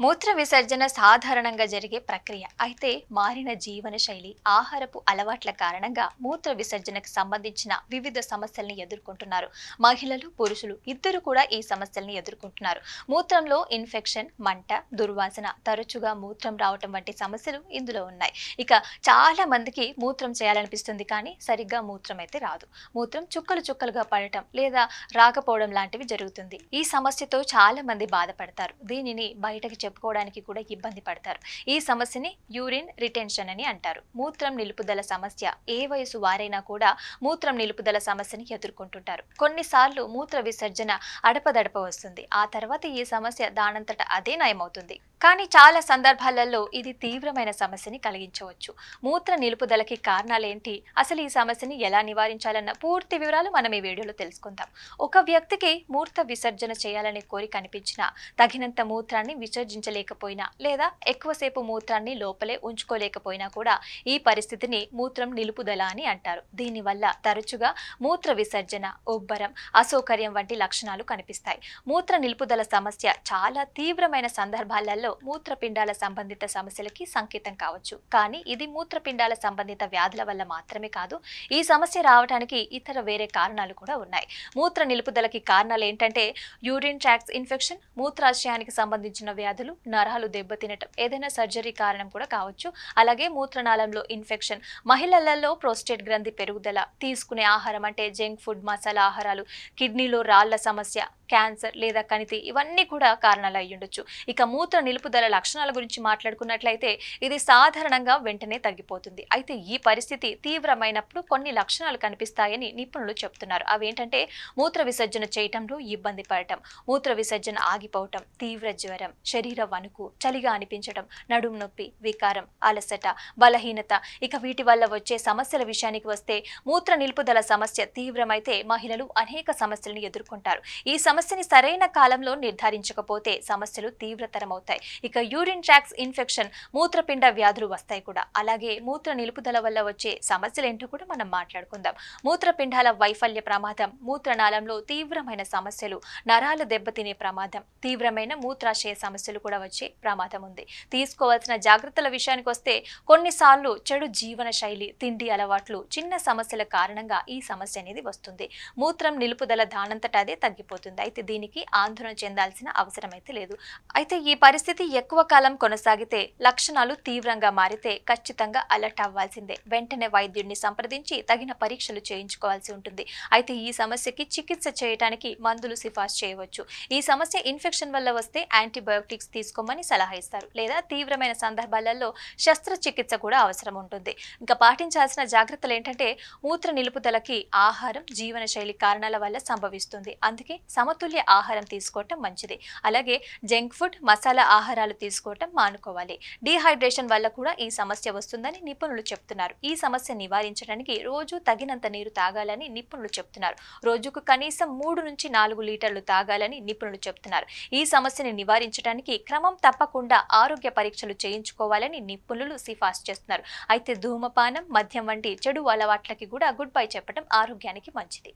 మూత్ర విసర్జన సాధారణంగా జరిగే ప్రక్రియ. అయితే మారిన జీవనశైలి, ఆహారపు అలవాట్ల కారణంగా మూత్ర విసర్జనకు సంబంధించిన వివిధ సమస్యల్ని ఎదుర్కొంటున్నారు. మహిళలు, పురుషులు ఇద్దరు కూడా ఈ సమస్యల్ని ఎదుర్కొంటున్నారు. మూత్రంలో ఇన్ఫెక్షన్, మంట, దుర్వాసన, తరచుగా మూత్రం రావటం వంటి సమస్యలు ఇందులో ఉన్నాయి. ఇక చాలా మందికి మూత్రం చేయాలనిపిస్తుంది కానీ సరిగ్గా మూత్రం అయితే రాదు. మూత్రం చుక్కలు చుక్కలుగా పడటం లేదా రాకపోవడం లాంటివి జరుగుతుంది. ఈ సమస్యతో చాలా మంది బాధపడతారు. దీనిని బయటకి చెప్పుకోవడానికి కూడా ఇబ్బంది పడతారు. ఈ సమస్యని యూరిన్ రిటెన్షన్ అని అంటారు. మూత్రం నిలుపుదల సమస్య. ఏ వయసు వారైనా కూడా మూత్రం నిలుపుదల సమస్యని ఎదుర్కొంటుంటారు. కొన్నిసార్లు మూత్ర విసర్జన అడపదడప వస్తుంది. ఆ తర్వాత ఈ సమస్య దానంతట అదే నయమవుతుంది. కానీ చాలా సందర్భాలలో ఇది తీవ్రమైన సమస్యని కలిగించవచ్చు. మూత్ర నిలుపుదలకి కారణాలేంటి, అసలు ఈ సమస్యని ఎలా నివారించాలన్న పూర్తి వివరాలు మనం ఈ వీడియోలో తెలుసుకుందాం. ఒక వ్యక్తికి మూత్ర విసర్జన చేయాలనే కోరిక అనిపించినా, తగినంత మూత్రాన్ని విసర్జించలేకపోయినా లేదా ఎక్కువసేపు మూత్రాన్ని లోపలే ఉంచుకోలేకపోయినా కూడా ఈ పరిస్థితిని మూత్రం నిలుపుదల అని అంటారు. దీనివల్ల తరచుగా మూత్ర విసర్జన, ఉబ్బరం, అసౌకర్యం వంటి లక్షణాలు కనిపిస్తాయి. మూత్ర నిలుపుదల సమస్య చాలా తీవ్రమైన సందర్భాలలో మూత్రపిండాల సంబంధిత సమస్యలకి సంకేతం కావచ్చు. కానీ ఇది మూత్రపిండాల సంబంధిత వ్యాధుల వల్ల మాత్రమే కాదు. ఈ సమస్య రావడానికి ఇతర వేరే కారణాలు కూడా ఉన్నాయి. మూత్ర నిలుపుదలకి కారణాలు ఏంటంటే యూరిన్ ట్రాక్ట్ ఇన్ఫెక్షన్, మూత్రాశయానికి సంబంధించిన వ్యాధులు, నరాలు దెబ్బతినటం, ఏదైనా సర్జరీ కారణం కూడా కావచ్చు. అలాగే మూత్రనాళంలో ఇన్ఫెక్షన్, మహిళలలో ప్రోస్టేట్ గ్రంథి పెరుగుదల, తీసుకునే ఆహారం అంటే జంక్ ఫుడ్, మసాలా ఆహారాలు, కిడ్నీలో రాళ్ల సమస్య, క్యాన్సర్ లేదా కణితి, ఇవన్నీ కూడా కారణాలు అయ్యుండొచ్చు. ఇక మూత్ర నిలుపుదల లక్షణాల గురించి మాట్లాడుకున్నట్లయితే ఇది సాధారణంగా వెంటనే తగ్గిపోతుంది. అయితే ఈ పరిస్థితి తీవ్రమైనప్పుడు కొన్ని లక్షణాలు కనిపిస్తాయని నిపుణులు చెప్తున్నారు. అవేంటంటే మూత్ర విసర్జన చేయటంలో ఇబ్బంది పడటం, మూత్ర విసర్జన ఆగిపోవటం, తీవ్ర జ్వరం, శరీర వణుకు, చలిగా అనిపించడం, నడుము నొప్పి, వికారం, అలసట, బలహీనత. ఇక వీటి వల్ల వచ్చే సమస్యల విషయానికి వస్తే మూత్ర నిలుపుదల సమస్య తీవ్రమైతే మహిళలు అనేక సమస్యలను ఎదుర్కొంటారు. ఈ సమస్యని సరైన కాలంలో నిర్ధారించకపోతే సమస్యలు తీవ్రతరమవుతాయి. ఇక యూరిన్ ట్రాక్ట్ ఇన్ఫెక్షన్, మూత్రపిండ వ్యాధులు వస్తాయి కూడా. అలాగే మూత్ర నిలుపుదల వల్ల వచ్చే సమస్యలు ఏంటో కూడా మనం మాట్లాడుకుందాం. మూత్రపిండాల వైఫల్య ప్రమాదం, మూత్రనాళంలో తీవ్రమైన సమస్యలు, నరాలు దెబ్బతినే ప్రమాదం, తీవ్రమైన మూత్రాశయ సమస్యలు కూడా వచ్చే ప్రమాదం ఉంది. తీసుకోవాల్సిన జాగ్రత్తల విషయానికి వస్తే కొన్నిసార్లు చెడు జీవన శైలి, తిండి అలవాట్లు, చిన్న సమస్యల కారణంగా ఈ సమస్య అనేది వస్తుంది. మూత్రం నిలుపుదల దానంతట అదే తగ్గిపోతుంది. అయితే దీనికి ఆందోళన చెందాల్సిన అవసరం అయితే లేదు. అయితే ఈ పరిస్థితి ఎక్కువ కాలం కొనసాగితే, లక్షణాలు తీవ్రంగా మారితే ఖచ్చితంగా అలర్ట్ అవ్వాల్సిందే. వెంటనే వైద్యుడిని సంప్రదించి తగిన పరీక్షలు చేయించుకోవాల్సి ఉంటుంది. అయితే ఈ సమస్యకి చికిత్స చేయడానికి మందులు సిఫార్సు చేయవచ్చు. ఈ సమస్య ఇన్ఫెక్షన్ వల్ల వస్తే యాంటీబయోటిక్స్ తీసుకోమని సలహా ఇస్తారు. లేదా తీవ్రమైన సందర్భాలలో శస్త్రచికిత్స కూడా అవసరం ఉంటుంది. ఇంకా పాటించాల్సిన జాగ్రత్తలు ఏంటంటే మూత్ర నిలుపుదలకి ఆహారం, జీవనశైలి కారణాల వల్ల సంభవిస్తుంది. అందుకే సమతుల్య ఆహారం తీసుకోవటం మంచిది. అలాగే జంక్ ఫుడ్, మసాలా ఆహారాలు తీసుకోవటం మానుకోవాలి. డీహైడ్రేషన్ వల్ల కూడా ఈ సమస్య వస్తుందని నిపుణులు చెప్తున్నారు. ఈ సమస్య నివారించడానికి రోజు తగినంత నీరు తాగాలని నిపుణులు చెప్తున్నారు. రోజుకు కనీసం 3 నుంచి 4 లీటర్లు తాగాలని నిపుణులు చెప్తున్నారు. ఈ సమస్యని నివారించడానికి క్రమం తప్పకుండా ఆరోగ్య పరీక్షలు చేయించుకోవాలని నిపుణులు సిఫార్సు చేస్తున్నారు. అయితే ధూమపానం, మద్యం వంటి చెడు అలవాట్లకి కూడా గుడ్ బై చెప్పడం ఆరోగ్యానికి మంచిది.